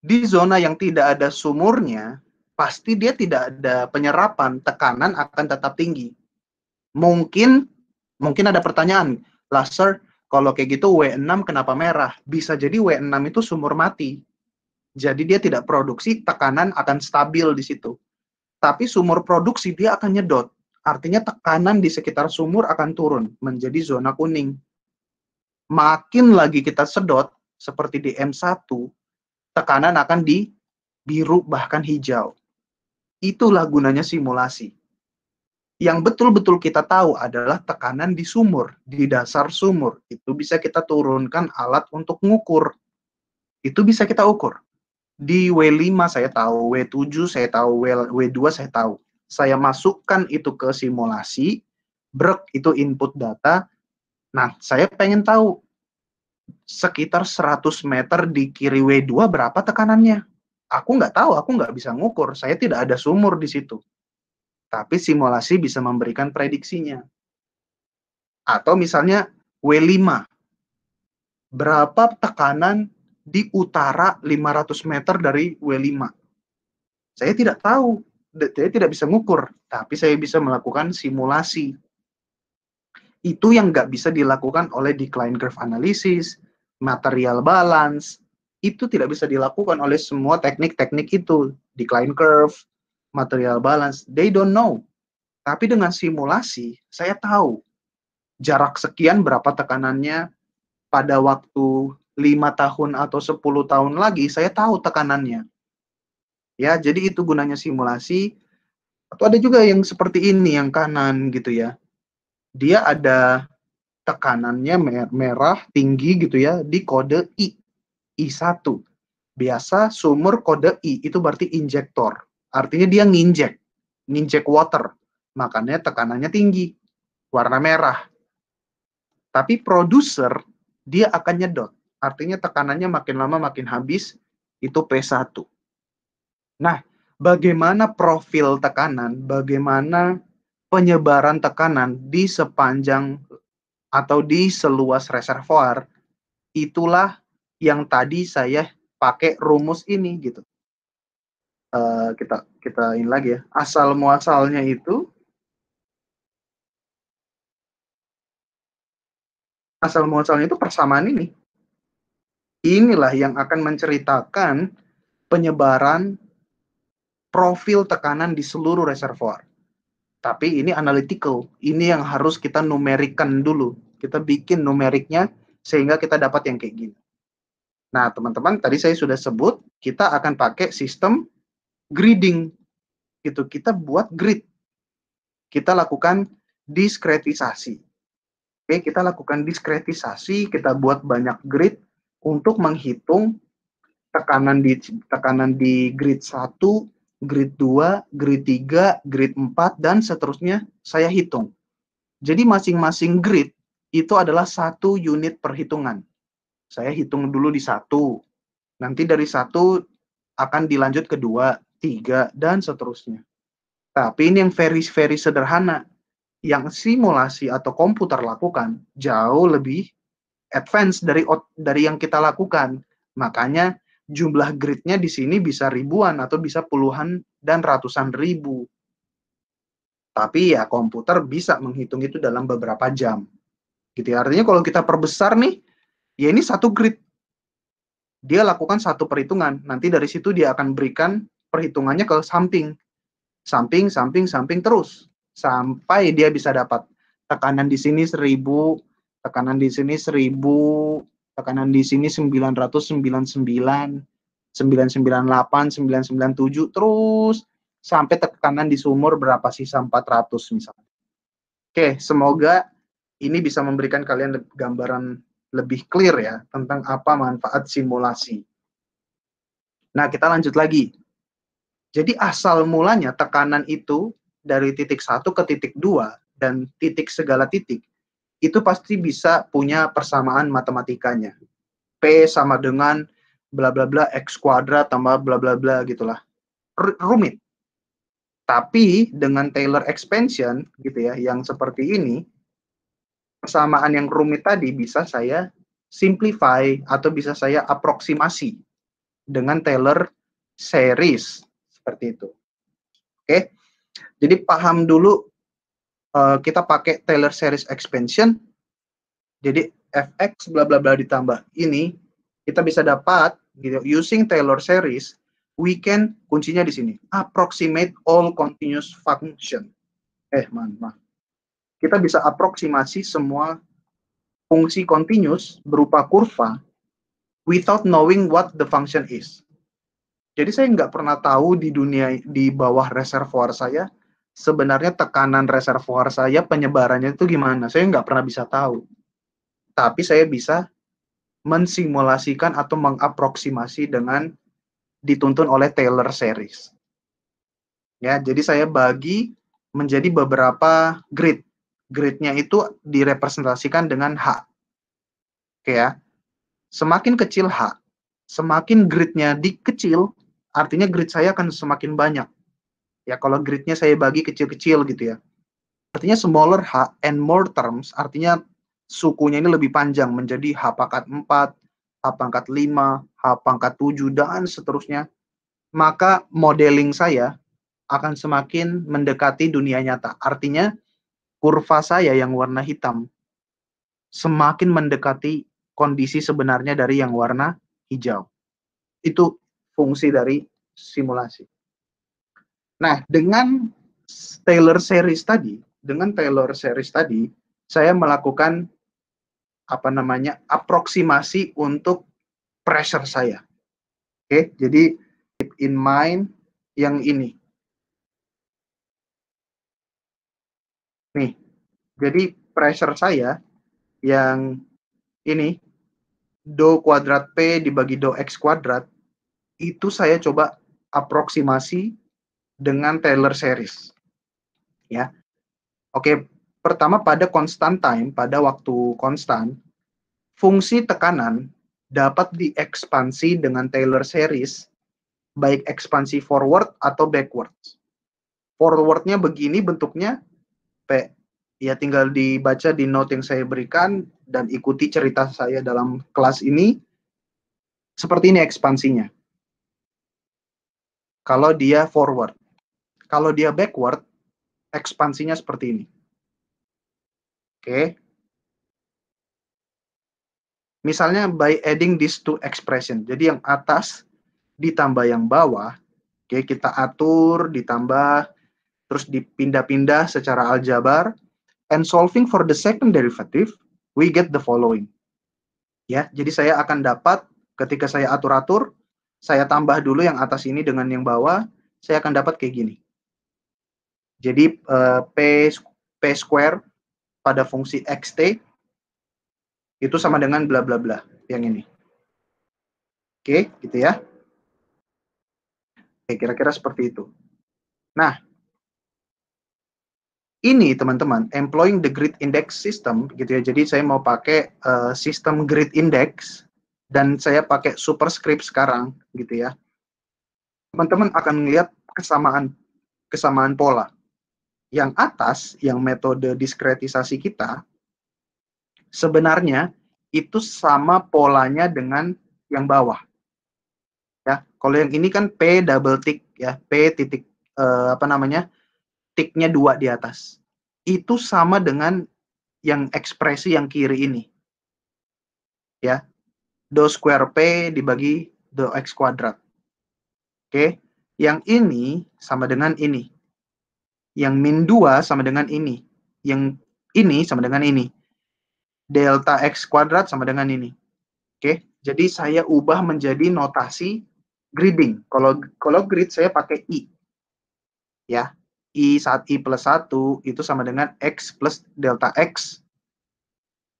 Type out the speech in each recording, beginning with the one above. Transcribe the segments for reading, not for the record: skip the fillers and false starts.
Di zona yang tidak ada sumurnya, pasti dia tidak ada penyerapan, tekanan akan tetap tinggi. Mungkin ada pertanyaan, laser kalau kayak gitu W6 kenapa merah? Bisa jadi W6 itu sumur mati. Jadi dia tidak produksi, tekanan akan stabil di situ. Tapi sumur produksi dia akan nyedot. Artinya tekanan di sekitar sumur akan turun menjadi zona kuning. Makin lagi kita sedot, seperti di M1, tekanan akan di biru bahkan hijau. Itulah gunanya simulasi. Yang betul-betul kita tahu adalah tekanan di sumur, di dasar sumur. Itu bisa kita turunkan alat untuk ngukur. Itu bisa kita ukur. Di W5 saya tahu, W7 saya tahu, W2 saya tahu. Saya masukkan itu ke simulasi, brek itu input data. Nah, saya pengen tahu sekitar 100 meter di kiri W2 berapa tekanannya. Aku nggak tahu, aku nggak bisa ngukur. Saya tidak ada sumur di situ. Tapi simulasi bisa memberikan prediksinya. Atau misalnya W5, berapa tekanan di utara 500 meter dari W5. Saya tidak tahu, saya tidak bisa ngukur, tapi saya bisa melakukan simulasi. Itu yang nggak bisa dilakukan oleh decline curve analysis, material balance, itu tidak bisa dilakukan oleh semua teknik-teknik itu. Decline curve, material balance, they don't know. Tapi dengan simulasi, saya tahu jarak sekian berapa tekanannya, pada waktu 5 tahun atau 10 tahun lagi, saya tahu tekanannya. Ya, jadi itu gunanya simulasi. Atau ada juga yang seperti ini, yang kanan gitu ya. Dia ada tekanannya merah tinggi gitu ya di kode I, I1. Biasa sumur kode I itu berarti injektor. Artinya dia nginjek water. Makanya tekanannya tinggi, warna merah. Tapi produser dia akan nyedot. Artinya tekanannya makin lama makin habis, itu P1. Nah, bagaimana profil tekanan, bagaimana penyebaran tekanan di sepanjang atau di seluas reservoir, itulah yang tadi saya pakai rumus ini gitu. Kita ini lagi ya, asal muasalnya itu persamaan ini. Inilah yang akan menceritakan penyebaran profil tekanan di seluruh reservoir. Tapi ini analytical, ini yang harus kita numerikan dulu. Kita bikin numeriknya sehingga kita dapat yang kayak gini. Nah, teman-teman, tadi saya sudah sebut, kita akan pakai sistem gridding. Gitu. Kita buat grid. Kita lakukan diskretisasi. Oke, kita lakukan diskretisasi, kita buat banyak grid untuk menghitung tekanan di grid 1, grid 2, grid 3, grid 4, dan seterusnya saya hitung. Jadi masing-masing grid itu adalah satu unit perhitungan. Saya hitung dulu di 1, nanti dari 1 akan dilanjut ke 2, 3, dan seterusnya. Tapi ini yang very sederhana. Yang simulasi atau komputer lakukan jauh lebih advance dari yang kita lakukan. Makanya jumlah gridnya di sini bisa ribuan atau bisa puluhan dan ratusan ribu. Tapi ya komputer bisa menghitung itu dalam beberapa jam. Gitu ya. Artinya kalau kita perbesar nih, ya ini satu grid. Dia lakukan satu perhitungan. Nanti dari situ dia akan berikan perhitungannya ke samping. Samping terus. Sampai dia bisa dapat tekanan di sini 1000, tekanan di sini 1000, tekanan di sini 999, 998, 997, terus sampai tekanan di sumur berapa, sisa 400 misalnya. Oke, semoga ini bisa memberikan kalian gambaran lebih clear ya tentang apa manfaat simulasi. Nah, kita lanjut lagi. Jadi asal mulanya tekanan itu dari titik 1 ke titik 2 dan titik segala titik, itu pasti bisa punya persamaan matematikanya. P sama dengan bla bla bla X kuadrat tambah bla bla bla gitulah. Rumit. Tapi dengan Taylor expansion gitu ya, yang seperti ini, persamaan yang rumit tadi bisa saya simplify atau bisa saya aproksimasi. dengan Taylor series seperti itu. Oke. Jadi paham dulu kita pakai Taylor series expansion. Jadi fx bla bla bla ditambah ini kita bisa dapat gitu using Taylor series we can kuncinya di sini approximate all continuous function. Maaf. Kita bisa aproksimasi semua fungsi continuous berupa kurva without knowing what the function is. Jadi saya nggak pernah tahu di dunia di bawah reservoir saya sebenarnya tekanan reservoir saya penyebarannya itu gimana. Saya nggak pernah bisa tahu. Tapi saya bisa mensimulasikan atau mengaproksimasi dengan dituntun oleh Taylor series. Ya, jadi saya bagi menjadi beberapa grid. Gridnya itu direpresentasikan dengan H. Oke ya. Semakin kecil H, semakin gridnya dikecil, artinya grid saya akan semakin banyak. Ya, kalau gridnya saya bagi kecil-kecil gitu ya. Artinya smaller H and more terms, artinya sukunya ini lebih panjang menjadi H pangkat 4, H pangkat 5, H pangkat 7, dan seterusnya. Maka modeling saya akan semakin mendekati dunia nyata. Artinya kurva saya yang warna hitam semakin mendekati kondisi sebenarnya dari yang warna hijau. Itu fungsi dari simulasi. Nah, dengan Taylor series tadi, saya melakukan aproksimasi untuk pressure saya. Oke, jadi keep in mind yang ini. Nih, jadi pressure saya yang ini do kuadrat P dibagi do X kuadrat itu saya coba aproksimasi dengan Taylor series. Ya. Oke, pertama pada constant time, pada waktu konstan, fungsi tekanan dapat diekspansi dengan Taylor series baik ekspansi forward atau backward. Forwardnya begini bentuknya P. Ya tinggal dibaca di note yang saya berikan dan ikuti cerita saya dalam kelas ini. Seperti ini ekspansinya. Kalau dia forward. Kalau dia backward, ekspansinya seperti ini. Oke. Misalnya by adding these two expression. Jadi yang atas ditambah yang bawah. Oke, kita atur, ditambah, terus dipindah-pindah secara aljabar. And solving for the second derivative, we get the following. Ya, jadi saya akan dapat ketika saya atur-atur, saya tambah dulu yang atas ini dengan yang bawah, saya akan dapat kayak gini. Jadi P square pada fungsi xt itu sama dengan bla bla bla yang ini. Oke, gitu ya. Oke, kira-kira seperti itu. Nah, ini teman-teman, employing the grid index system gitu ya. Jadi saya mau pakai sistem grid index dan saya pakai superscript sekarang gitu ya. Teman-teman akan melihat kesamaan pola. Yang atas, yang metode diskretisasi kita, sebenarnya itu sama polanya dengan yang bawah. Ya, kalau yang ini kan P double tick ya, P titik tiknya 2 di atas. Itu sama dengan yang ekspresi yang kiri ini. Ya. Do square P dibagi do X kuadrat. Oke. Yang ini sama dengan ini. Yang min 2 sama dengan ini. Yang ini sama dengan ini. Delta X kuadrat sama dengan ini. Oke. Jadi saya ubah menjadi notasi gridding. Kalau grid saya pakai I. Ya. I plus 1 itu sama dengan X plus delta X,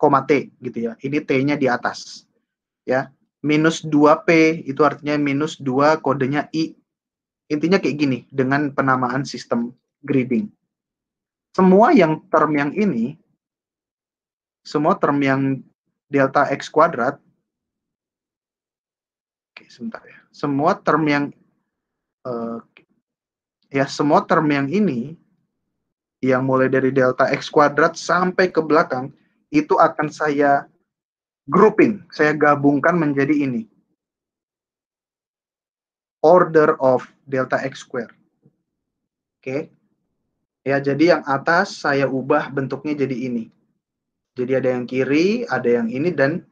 T gitu ya. Ini T-nya di atas. Ya. Minus 2P itu artinya minus 2 kodenya I. Intinya kayak gini dengan penamaan sistem gridding. Semua yang term yang ini, semua term yang delta X kuadrat, oke sebentar ya. Semua term yang semua term yang ini yang mulai dari delta X kuadrat sampai ke belakang itu akan saya grouping, saya gabungkan menjadi ini. order of delta X square. Oke. Ya, jadi yang atas saya ubah bentuknya jadi ini. Jadi ada yang kiri, ada yang ini, dan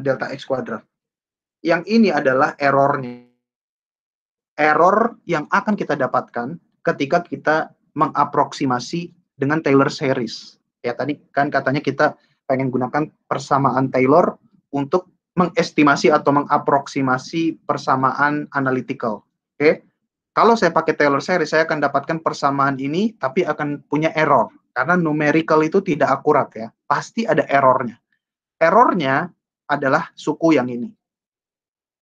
delta X kuadrat. Yang ini adalah errornya. Error yang akan kita dapatkan ketika kita mengaproksimasi dengan Taylor series. Ya, tadi kan katanya kita pengen gunakan persamaan Taylor untuk mengestimasi atau mengaproksimasi persamaan analytical. Oke. Kalau saya pakai Taylor series, saya akan dapatkan persamaan ini, tapi akan punya error. Karena numerical itu tidak akurat ya. Pasti ada errornya. Errornya adalah suku yang ini.